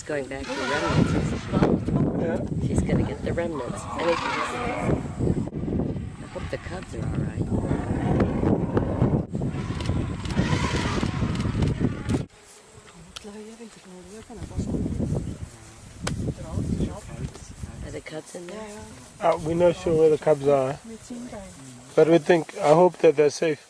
Going back to the remnants. Yeah. She's going to get the remnants. I hope the cubs are all right. Are the cubs in there? We're not sure where the cubs are, but I hope that they're safe.